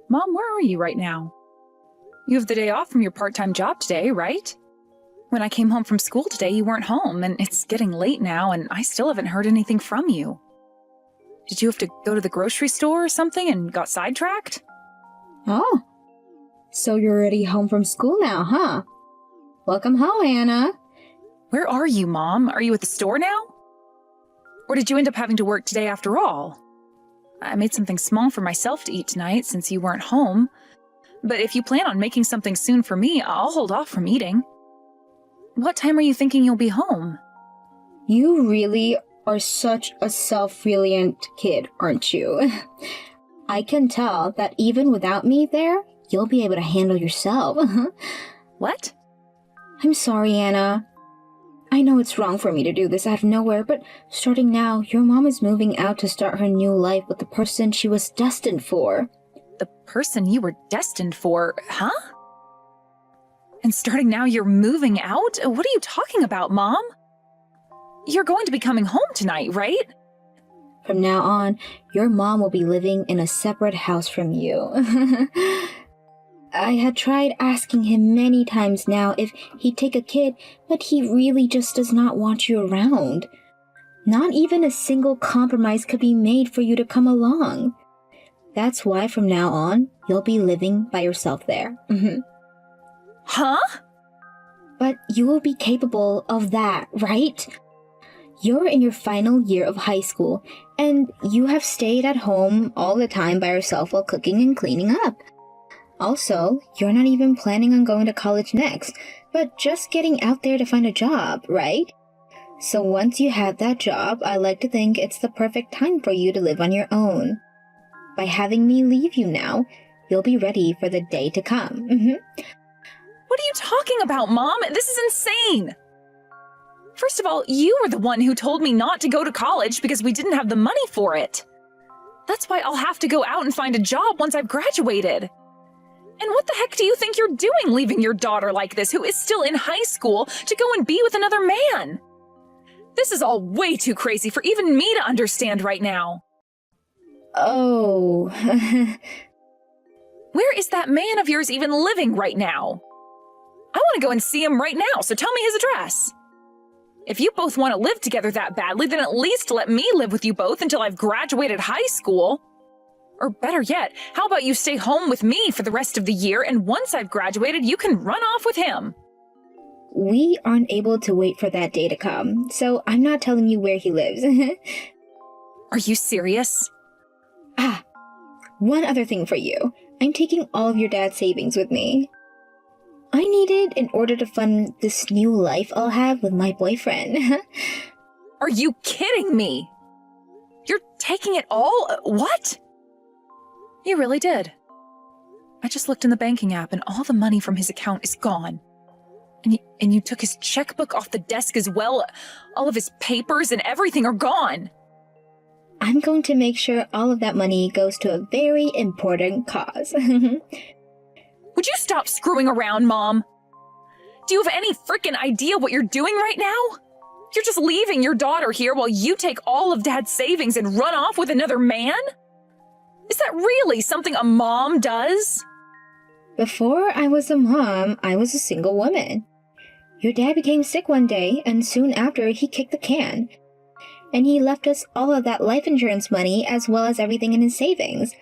Mom, where are you right now? You have the day off from your part-time job today, right? When I came home from school today, you weren't home, and it's getting late now, and I still haven't heard anything from you. Did you have to go to the grocery store or something and got sidetracked? Oh, so you're already home from school now, huh? Welcome home, Anna. Where are you, Mom? Are you at the store now? Or did you end up having to work today after all? I made something small for myself to eat tonight since you weren't home. But if you plan on making something soon for me, I'll hold off from eating. What time are you thinking you'll be home? You really are such a self-reliant kid, aren't you? I can tell that even without me there, you'll be able to handle yourself. What? I'm sorry, Anna. I know it's wrong for me to do this out of nowhere, but starting now, your mom is moving out to start her new life with the person she was destined for. The person you were destined for, huh? And starting now, you're moving out? What are you talking about, Mom? You're going to be coming home tonight, right? From now on, your mom will be living in a separate house from you. I had tried asking him many times now if he'd take a kid, but he really just does not want you around. Not even a single compromise could be made for you to come along. That's why from now on, you'll be living by yourself there. Huh? But you will be capable of that, right? You're in your final year of high school, and you have stayed at home all the time by yourself while cooking and cleaning up. Also, you're not even planning on going to college next, but just getting out there to find a job, right? So once you have that job, I like to think it's the perfect time for you to live on your own. By having me leave you now, you'll be ready for the day to come. What are you talking about, Mom? This is insane! First of all, you were the one who told me not to go to college because we didn't have the money for it. That's why I'll have to go out and find a job once I've graduated. And what the heck do you think you're doing leaving your daughter like this, who is still in high school, to go and be with another man? This is all way too crazy for even me to understand right now. Oh. Where is that man of yours even living right now? I want to go and see him right now, so tell me his address. If you both want to live together that badly, then at least let me live with you both until I've graduated high school. Or better yet, how about you stay home with me for the rest of the year, and once I've graduated, you can run off with him. We aren't able to wait for that day to come, so I'm not telling you where he lives. Are you serious? One other thing for you. I'm taking all of your dad's savings with me. I need it in order to fund this new life I'll have with my boyfriend. Are you kidding me? You're taking it all? What? You really did. I just looked in the banking app and all the money from his account is gone. And you took his checkbook off the desk as well. All of his papers and everything are gone. I'm going to make sure all of that money goes to a very important cause. Would you stop screwing around, Mom? Do you have any freaking idea what you're doing right now? You're just leaving your daughter here while you take all of Dad's savings and run off with another man? Is that really something a mom does? Before I was a mom, I was a single woman. Your dad became sick one day, and soon after, he kicked the can. And he left us all of that life insurance money as well as everything in his savings.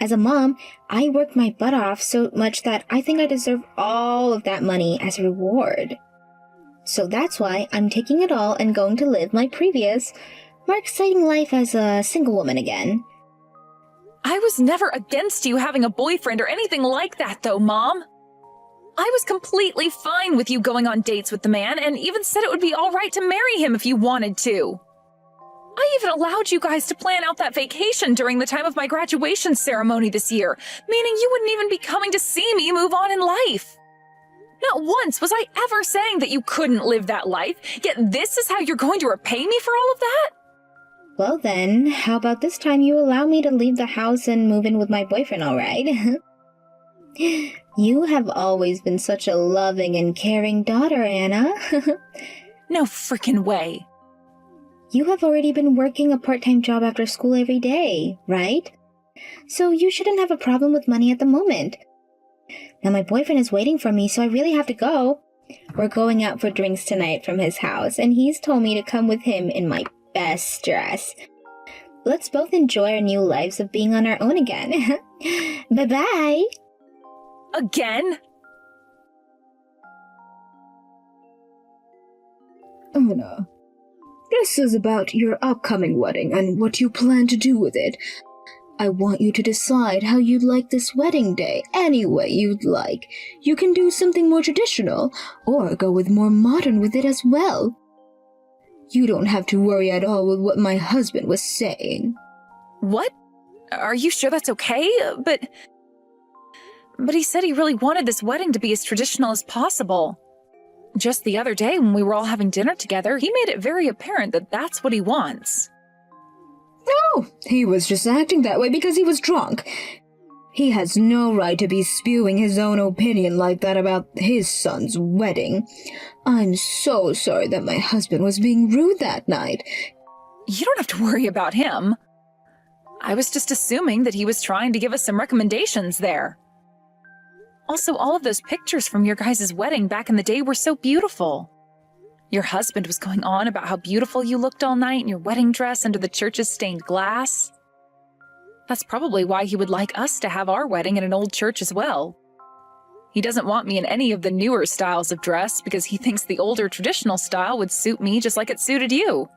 As a mom, I worked my butt off so much that I think I deserve all of that money as a reward. So that's why I'm taking it all and going to live my previous, more exciting life as a single woman again. I was never against you having a boyfriend or anything like that, though, Mom. I was completely fine with you going on dates with the man and even said it would be all right to marry him if you wanted to. I even allowed you guys to plan out that vacation during the time of my graduation ceremony this year, meaning you wouldn't even be coming to see me move on in life. Not once was I ever saying that you couldn't live that life, yet this is how you're going to repay me for all of that? Well then, how about this time you allow me to leave the house and move in with my boyfriend, all right? You have always been such a loving and caring daughter, Anna. No frickin' way. You have already been working a part-time job after school every day, right? So you shouldn't have a problem with money at the moment. Now my boyfriend is waiting for me, so I really have to go. We're going out for drinks tonight from his house, and he's told me to come with him in my best dress. Let's both enjoy our new lives of being on our own again. Bye-bye! Again? Anna, this is about your upcoming wedding and what you plan to do with it. I want you to decide how you'd like this wedding day any way you'd like. You can do something more traditional, or go with more modern with it as well. You don't have to worry at all with what my husband was saying. What? Are you sure that's okay? But he said he really wanted this wedding to be as traditional as possible. Just the other day when we were all having dinner together, he made it very apparent that that's what he wants. Oh, he was just acting that way because he was drunk. He has no right to be spewing his own opinion like that about his son's wedding. I'm so sorry that my husband was being rude that night. You don't have to worry about him. I was just assuming that he was trying to give us some recommendations there. Also, all of those pictures from your guys' wedding back in the day were so beautiful. Your husband was going on about how beautiful you looked all night in your wedding dress under the church's stained glass. That's probably why he would like us to have our wedding in an old church as well. He doesn't want me in any of the newer styles of dress because he thinks the older traditional style would suit me just like it suited you.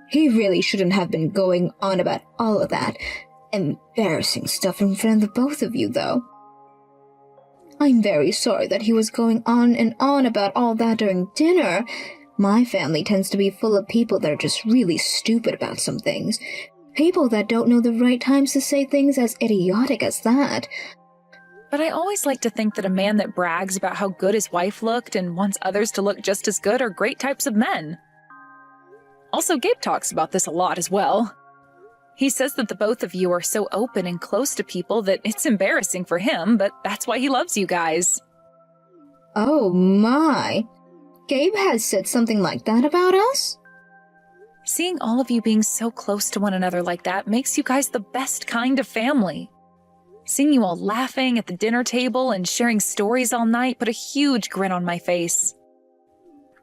He really shouldn't have been going on about all of that embarrassing stuff in front of the both of you, though. I'm very sorry that he was going on and on about all that during dinner. My family tends to be full of people that are just really stupid about some things. People that don't know the right times to say things as idiotic as that. But I always like to think that a man that brags about how good his wife looked and wants others to look just as good are great types of men. Also, Gabe talks about this a lot as well. He says that the both of you are so open and close to people that it's embarrassing for him, but that's why he loves you guys. Oh my! Gabe has said something like that about us? Seeing all of you being so close to one another like that makes you guys the best kind of family. Seeing you all laughing at the dinner table and sharing stories all night put a huge grin on my face.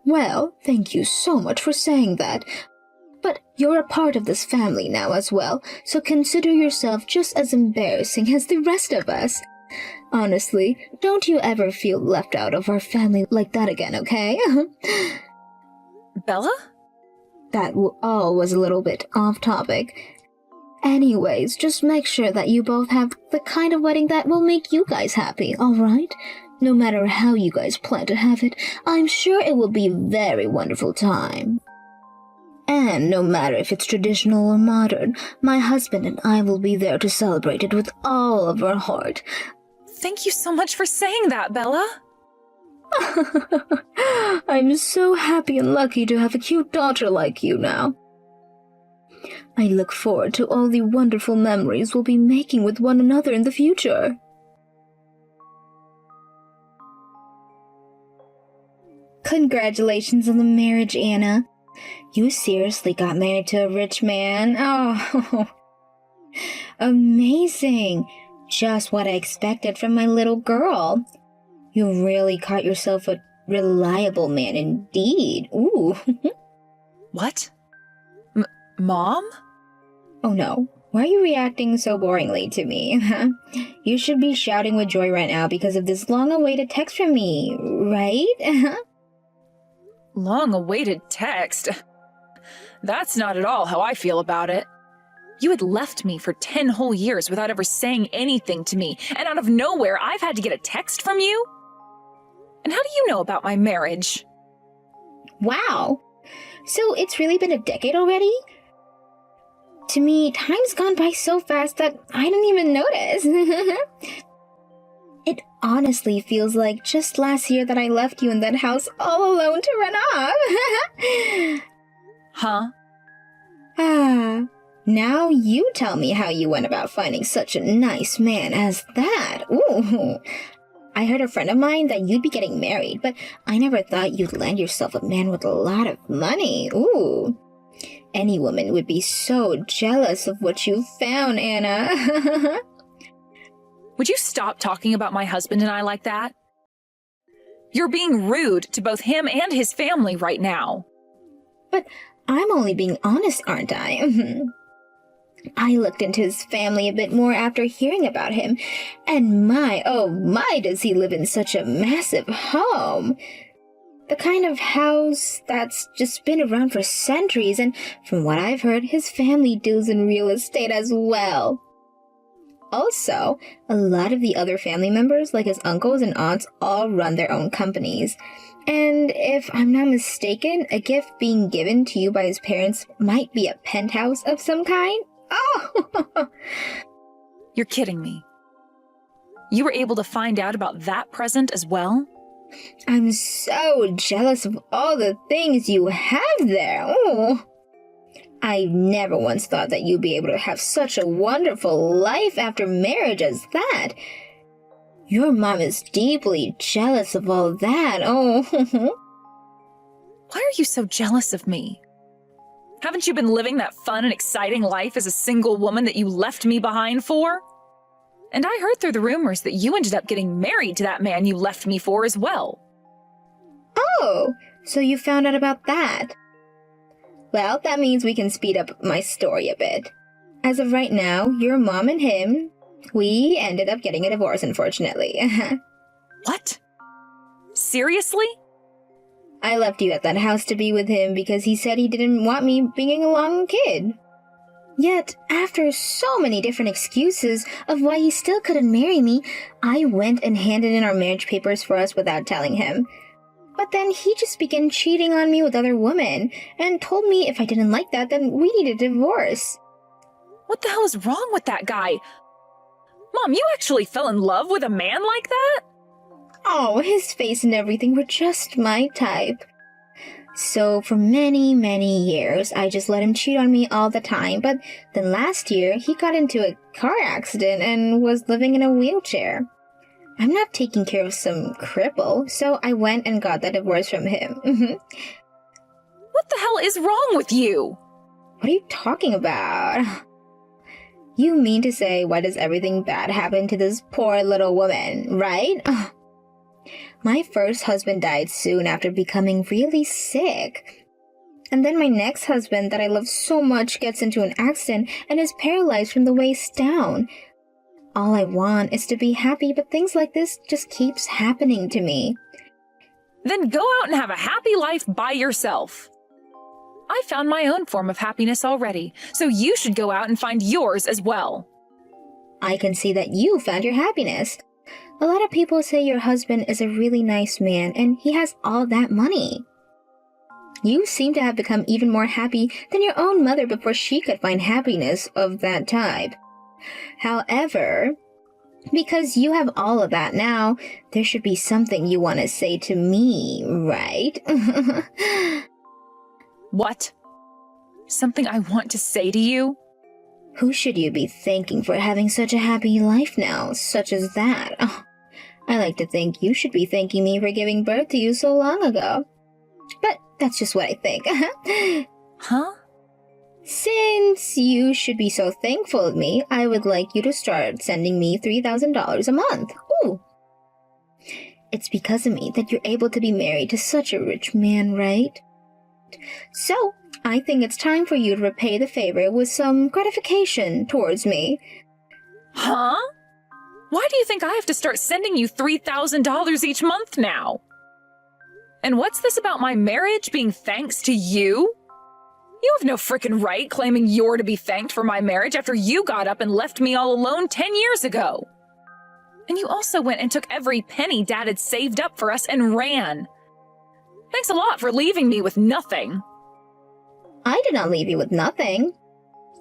Well, thank you so much for saying that. But you're a part of this family now as well, so consider yourself just as embarrassing as the rest of us. Honestly, don't you ever feel left out of our family like that again, okay? Bella? That all was a little bit off topic. Anyways, just make sure that you both have the kind of wedding that will make you guys happy, alright? No matter how you guys plan to have it, I'm sure it will be a very wonderful time. And no matter if it's traditional or modern, my husband and I will be there to celebrate it with all of our heart. Thank you so much for saying that, Bella. I'm so happy and lucky to have a cute daughter like you now. I look forward to all the wonderful memories we'll be making with one another in the future. Congratulations on the marriage, Anna. You seriously got married to a rich man? Oh, amazing. Just what I expected from my little girl. You really caught yourself a reliable man indeed. Ooh. What? Mom? Oh no. Why are you reacting so boringly to me? You should be shouting with joy right now because of this long-awaited text from me, right? Long-awaited text? That's not at all how I feel about it. You had left me for 10 whole years without ever saying anything to me, and out of nowhere, I've had to get a text from you? And how do you know about my marriage? Wow. So it's really been a decade already? To me, time's gone by so fast that I didn't even notice. It honestly feels like just last year that I left you in that house all alone to run off. Huh? Now you tell me how you went about finding such a nice man as that. Ooh. I heard a friend of mine that you'd be getting married, but I never thought you'd land yourself a man with a lot of money. Ooh. any woman would be so jealous of what you found, Anna. Would you stop talking about my husband and I like that? You're being rude to both him and his family right now. But I'm only being honest, aren't I? I looked into his family a bit more after hearing about him, and my, oh my, does he live in such a massive home. The kind of house that's just been around for centuries, and from what I've heard, his family deals in real estate as well. Also, a lot of the other family members, like his uncles and aunts, all run their own companies. And if I'm not mistaken, a gift being given to you by his parents might be a penthouse of some kind. Oh! You're kidding me. You were able to find out about that present as well? I'm so jealous of all the things you have there. Oh! I never once thought that you'd be able to have such a wonderful life after marriage as that. Your mom is deeply jealous of all that. Oh. Why are you so jealous of me? Haven't you been living that fun and exciting life as a single woman that you left me behind for? And I heard through the rumors that you ended up getting married to that man you left me for as well. Oh, so you found out about that. Well, that means we can speed up my story a bit. As of right now, your mom and him, we ended up getting a divorce, unfortunately. What? Seriously? I left you at that house to be with him because he said he didn't want me bringing along a kid. Yet, after so many different excuses of why he still couldn't marry me, I went and handed in our marriage papers for us without telling him. But then he just began cheating on me with other women and told me if I didn't like that, then we needed a divorce. What the hell is wrong with that guy? Mom, you actually fell in love with a man like that? Oh, his face and everything were just my type. So for many, many years, I just let him cheat on me all the time. But then last year, he got into a car accident and was living in a wheelchair. I'm not taking care of some cripple, so I went and got that divorce from him. What the hell is wrong with you? What are you talking about? You mean to say, why does everything bad happen to this poor little woman, right? My first husband died soon after becoming really sick. And then my next husband that I love so much gets into an accident and is paralyzed from the waist down. All I want is to be happy, but things like this just keeps happening to me. Then go out and have a happy life by yourself. I found my own form of happiness already, so you should go out and find yours as well. I can see that you found your happiness. A lot of people say your husband is a really nice man and he has all that money. You seem to have become even more happy than your own mother before she could find happiness of that type. However, because you have all of that now, there should be something you want to say to me, right? What? Something I want to say to you? Who should you be thanking for having such a happy life now, such as that? Oh, I like to think you should be thanking me for giving birth to you so long ago. But that's just what I think. Huh? Since you should be so thankful of me, I would like you to start sending me $3,000 a month. Ooh. It's because of me that you're able to be married to such a rich man, right? So, I think it's time for you to repay the favor with some gratification towards me. Huh? Why do you think I have to start sending you $3,000 each month now? And what's this about my marriage being thanks to you? You have no frickin' right claiming you're to be thanked for my marriage after you got up and left me all alone 10 years ago. And you also went and took every penny Dad had saved up for us and ran. Thanks a lot for leaving me with nothing. I did not leave you with nothing.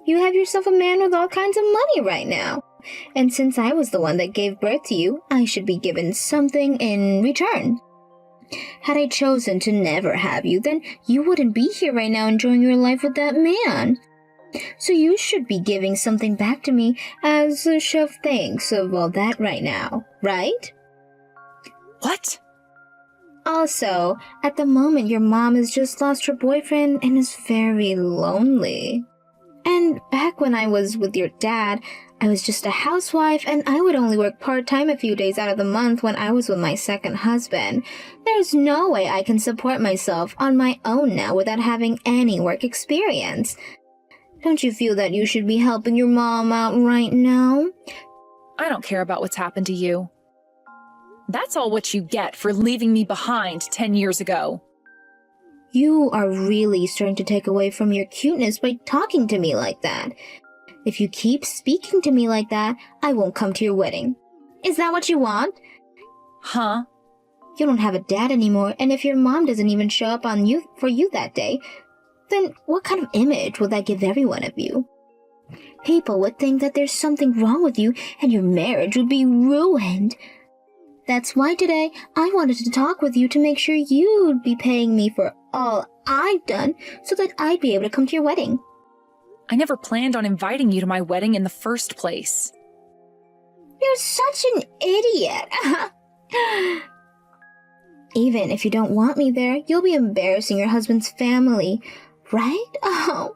You have yourself a man with all kinds of money right now. And since I was the one that gave birth to you, I should be given something in return. Had I chosen to never have you, then you wouldn't be here right now enjoying your life with that man. So you should be giving something back to me as a show of thanks of all that right now, right? What? Also, at the moment, your mom has just lost her boyfriend and is very lonely. And back when I was with your dad, I was just a housewife and I would only work part-time a few days out of the month when I was with my second husband. There's no way I can support myself on my own now without having any work experience. Don't you feel that you should be helping your mom out right now? I don't care about what's happened to you. That's all what you get for leaving me behind 10 years ago. You are really starting to take away from your cuteness by talking to me like that. If you keep speaking to me like that, I won't come to your wedding. Is that what you want? Huh? You don't have a dad anymore, and if your mom doesn't even show up for you that day, then what kind of image will that give everyone of you? People would think that there's something wrong with you, and your marriage would be ruined. That's why today I wanted to talk with you to make sure you'd be paying me for all I've done so that I'd be able to come to your wedding. I never planned on inviting you to my wedding in the first place. You're such an idiot. Even if you don't want me there, you'll be embarrassing your husband's family, right? Oh,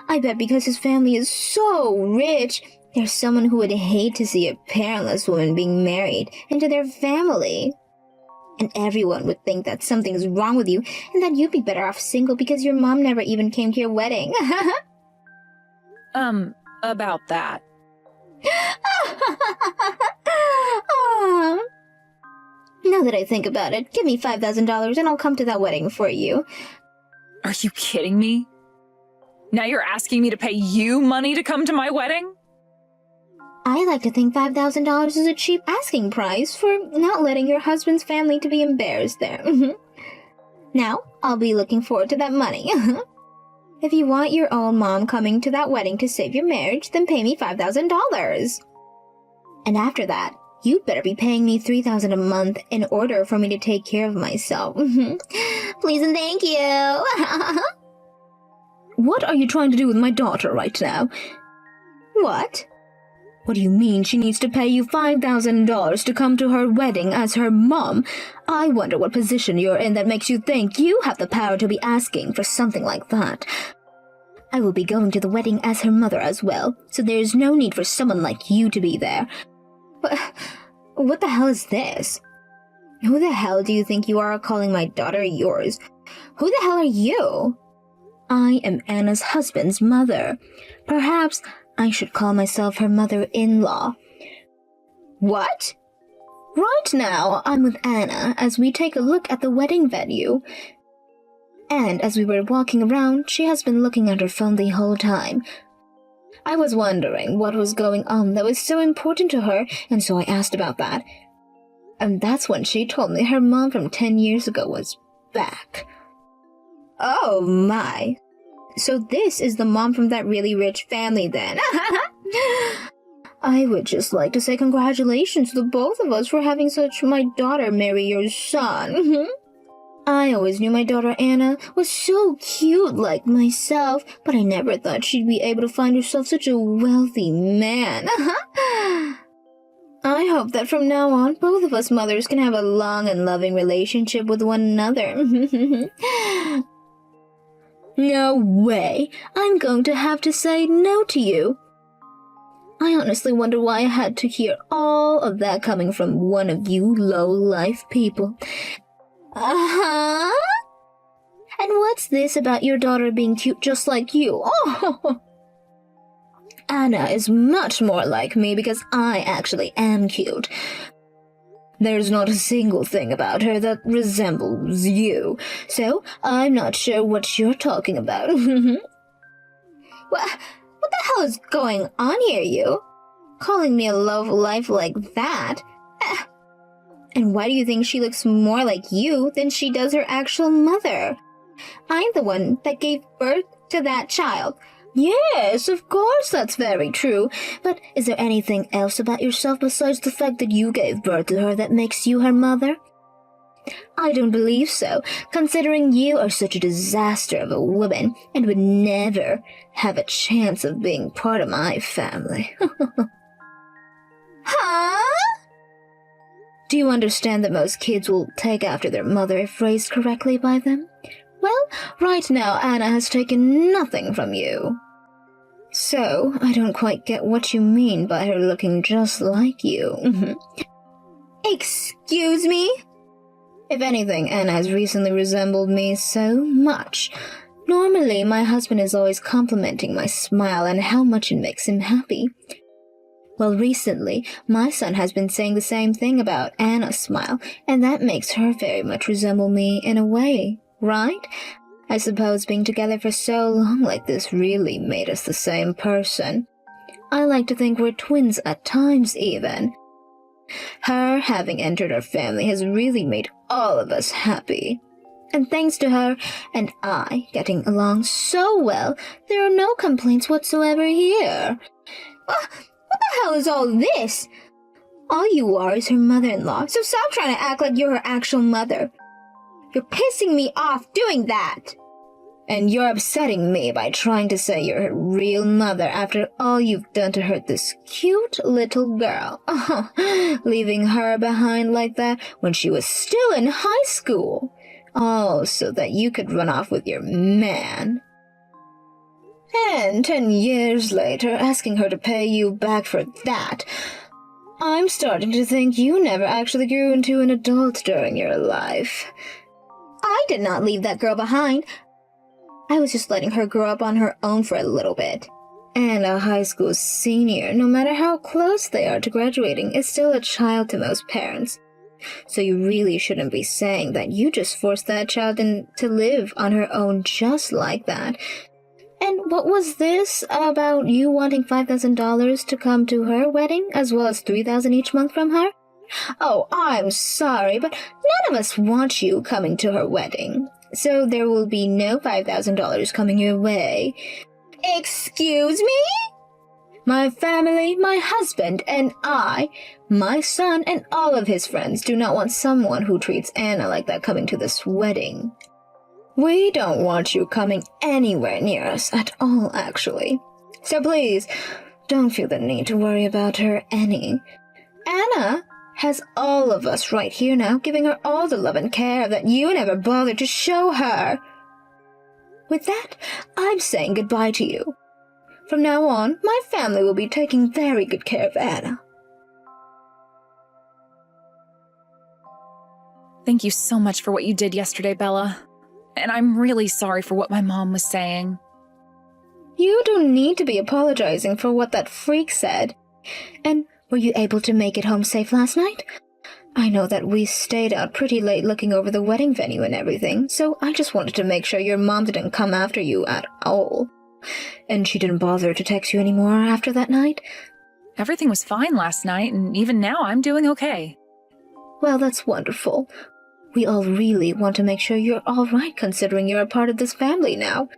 I bet because his family is so rich, there's someone who would hate to see a parentless woman being married into their family. And everyone would think that something's wrong with you and that you'd be better off single because your mom never even came to your wedding. About that. Now that I think about it, give me $5,000 and I'll come to that wedding for you. Are you kidding me? Now you're asking me to pay you money to come to my wedding? I like to think $5,000 is a cheap asking price for not letting your husband's family to be embarrassed there. Now, I'll be looking forward to that money. If you want your own mom coming to that wedding to save your marriage, then pay me $5,000. And after that, you'd better be paying me $3,000 a month in order for me to take care of myself. Please and thank you. What are you trying to do with my daughter right now? What? What do you mean she needs to pay you $5,000 to come to her wedding as her mom? I wonder what position you're in that makes you think you have the power to be asking for something like that. I will be going to the wedding as her mother as well, so there's no need for someone like you to be there. What the hell is this? Who the hell do you think you are calling my daughter yours? Who the hell are you? I am Anna's husband's mother. Perhaps I should call myself her mother-in-law. What? Right now, I'm with Anna as we take a look at the wedding venue. And as we were walking around, she has been looking at her phone the whole time. I was wondering what was going on that was so important to her, and so I asked about that. And that's when she told me her mom from 10 years ago was back. Oh my. So this is the mom from that really rich family then. I would just like to say congratulations to the both of us for having my daughter marry your son. I always knew my daughter Anna was so cute like myself, but I never thought she'd be able to find herself such a wealthy man. I hope that from now on, both of us mothers can have a long and loving relationship with one another. No way! I'm going to have to say no to you. I honestly wonder why I had to hear all of that coming from one of you low-life people. Uh-huh? And what's this about your daughter being cute just like you? Oh! Anna is much more like me because I actually am cute. There's not a single thing about her that resembles you, so I'm not sure what you're talking about. What the hell is going on here, you? Calling me a low-life like that? And why do you think she looks more like you than she does her actual mother? I'm the one that gave birth to that child. Yes, of course that's very true. But is there anything else about yourself besides the fact that you gave birth to her that makes you her mother? I don't believe so, considering you are such a disaster of a woman and would never have a chance of being part of my family. Huh? Do you understand that most kids will take after their mother if raised correctly by them? Well, right now Anna has taken nothing from you. So, I don't quite get what you mean by her looking just like you. Excuse me? If anything, Anna has recently resembled me so much. Normally, my husband is always complimenting my smile and how much it makes him happy. Well, recently, my son has been saying the same thing about Anna's smile, and that makes her very much resemble me in a way, right? I suppose being together for so long like this really made us the same person. I like to think we're twins at times, even. Her having entered our family has really made all of us happy. And thanks to her and I getting along so well, there are no complaints whatsoever here. What the hell is all this? All you are is her mother-in-law, so stop trying to act like you're her actual mother. You're pissing me off doing that. And you're upsetting me by trying to say you're her real mother after all you've done to hurt this cute little girl. Leaving her behind like that when she was still in high school. All so that you could run off with your man. And 10 years later, asking her to pay you back for that. I'm starting to think you never actually grew into an adult during your life. I did not leave that girl behind. I was just letting her grow up on her own for a little bit. And a high school senior, no matter how close they are to graduating, is still a child to most parents. So you really shouldn't be saying that you just forced that child to live on her own just like that. And what was this about you wanting $5,000 to come to her wedding, as well as $3,000 each month from her? Oh, I'm sorry, but none of us want you coming to her wedding. So there will be no $5,000 coming your way. Excuse me? My family, my husband, and I, my son, and all of his friends do not want someone who treats Anna like that coming to this wedding. We don't want you coming anywhere near us at all, actually. So please, don't feel the need to worry about her any. Anna has all of us right here now, giving her all the love and care that you never bothered to show her. With that, I'm saying goodbye to you. From now on, my family will be taking very good care of Anna. Thank you so much for what you did yesterday, Bella. And I'm really sorry for what my mom was saying. You don't need to be apologizing for what that freak said. And were you able to make it home safe last night? I know that we stayed out pretty late looking over the wedding venue and everything, so I just wanted to make sure your mom didn't come after you at all. And she didn't bother to text you anymore after that night? Everything was fine last night, and even now I'm doing okay. Well, that's wonderful. We all really want to make sure you're all right considering you're a part of this family now.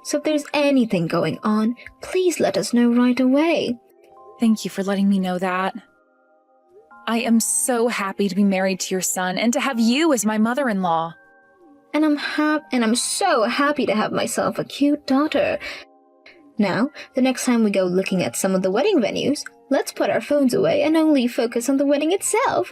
So if there's anything going on, please let us know right away. Thank you for letting me know that. I am so happy to be married to your son and to have you as my mother-in-law. And I'm so happy to have myself a cute daughter. Now, the next time we go looking at some of the wedding venues, let's put our phones away and only focus on the wedding itself.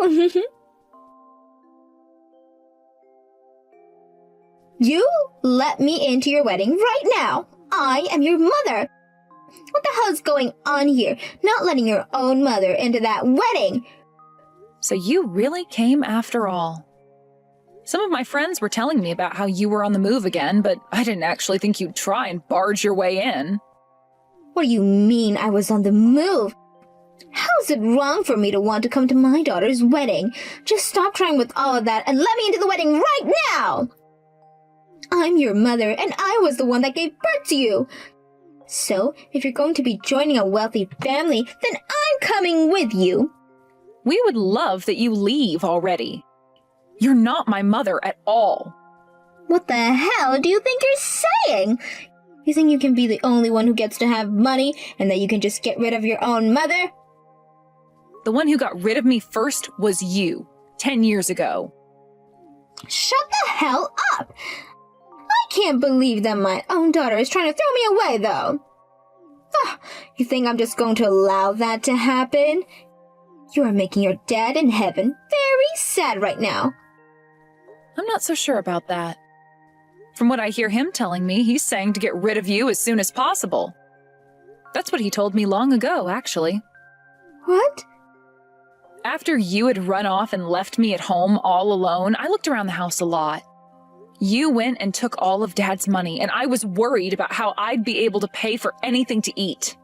You let me into your wedding right now. I am your mother. What the hell is going on here? Not letting your own mother into that wedding. So you really came after all. Some of my friends were telling me about how you were on the move again, but I didn't actually think you'd try and barge your way in. What do you mean I was on the move? How is it wrong for me to want to come to my daughter's wedding? Just stop trying with all of that and let me into the wedding right now! I'm your mother, and I was the one that gave birth to you. So, if you're going to be joining a wealthy family, then I'm coming with you. We would love that you leave already. You're not my mother at all. What the hell do you think you're saying? You think you can be the only one who gets to have money, and that you can just get rid of your own mother? The one who got rid of me first was you, 10 years ago. Shut the hell up! I can't believe that my own daughter is trying to throw me away, though. You think I'm just going to allow that to happen? You are making your dad in heaven very sad right now. I'm not so sure about that. From what I hear him telling me, he's saying to get rid of you as soon as possible. That's what he told me long ago, actually. What? After you had run off and left me at home all alone, I looked around the house a lot. You went and took all of Dad's money, and I was worried about how I'd be able to pay for anything to eat.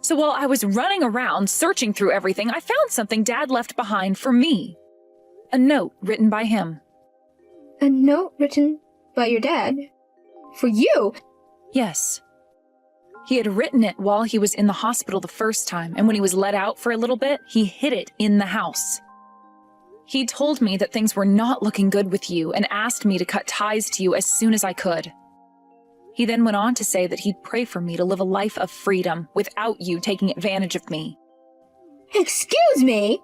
So while I was running around searching through everything, I found something Dad left behind for me. A note written by him. A note written by your dad? For you? Yes. He had written it while he was in the hospital the first time, and when he was let out for a little bit, he hid it in the house. He told me that things were not looking good with you and asked me to cut ties to you as soon as I could. He then went on to say that he'd pray for me to live a life of freedom without you taking advantage of me. Excuse me?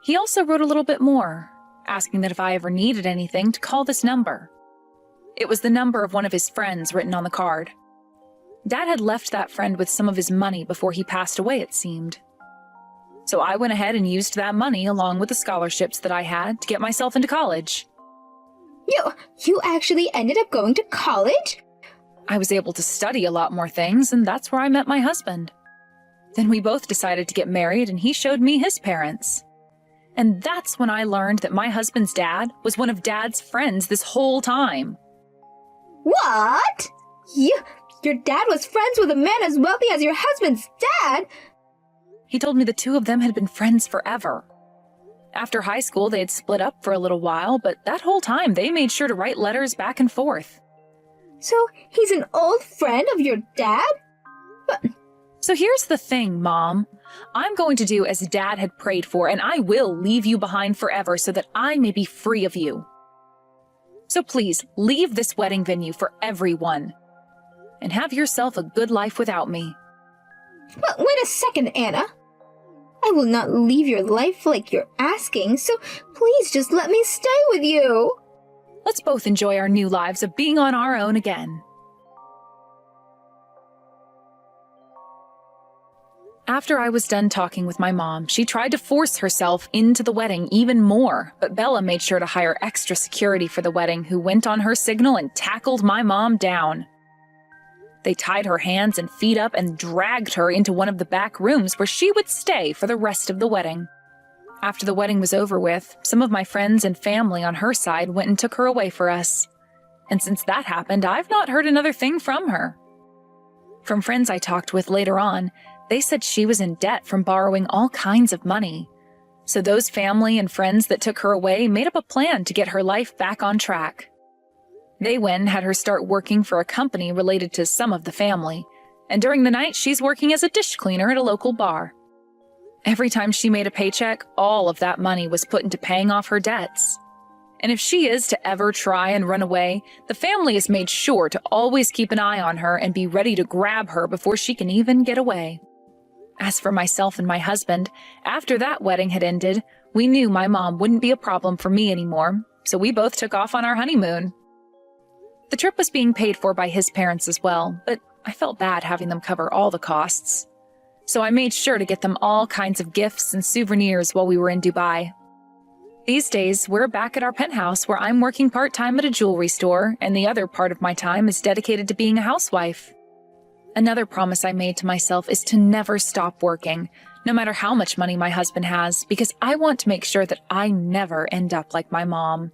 He also wrote a little bit more, asking that if I ever needed anything to call this number. It was the number of one of his friends written on the card. Dad had left that friend with some of his money before he passed away, it seemed. So I went ahead and used that money along with the scholarships that I had to get myself into college. You actually ended up going to college? I was able to study a lot more things, and that's where I met my husband. Then we both decided to get married, and he showed me his parents. And that's when I learned that my husband's dad was one of Dad's friends this whole time. What? Your dad was friends with a man as wealthy as your husband's dad? He told me the two of them had been friends forever. After high school, they had split up for a little while, but that whole time they made sure to write letters back and forth. So he's an old friend of your dad? So here's the thing, Mom. I'm going to do as Dad had prayed for, and I will leave you behind forever so that I may be free of you. So please, leave this wedding venue for everyone. And have yourself a good life without me. But wait a second, Anna. I will not leave your life like you're asking, so please just let me stay with you. Let's both enjoy our new lives of being on our own again. After I was done talking with my mom, she tried to force herself into the wedding even more, but Bella made sure to hire extra security for the wedding, who went on her signal and tackled my mom down. They tied her hands and feet up and dragged her into one of the back rooms where she would stay for the rest of the wedding. After the wedding was over with, some of my friends and family on her side went and took her away for us. And since that happened, I've not heard another thing from her. From friends I talked with later on, they said she was in debt from borrowing all kinds of money. So those family and friends that took her away made up a plan to get her life back on track. They went and had her start working for a company related to some of the family, and during the night she's working as a dish cleaner at a local bar. Every time she made a paycheck, all of that money was put into paying off her debts. And if she is to ever try and run away, the family has made sure to always keep an eye on her and be ready to grab her before she can even get away. As for myself and my husband, after that wedding had ended, we knew my mom wouldn't be a problem for me anymore, so we both took off on our honeymoon. The trip was being paid for by his parents as well, but I felt bad having them cover all the costs. So I made sure to get them all kinds of gifts and souvenirs while we were in Dubai. These days, we're back at our penthouse where I'm working part-time at a jewelry store, and the other part of my time is dedicated to being a housewife. Another promise I made to myself is to never stop working, no matter how much money my husband has, because I want to make sure that I never end up like my mom.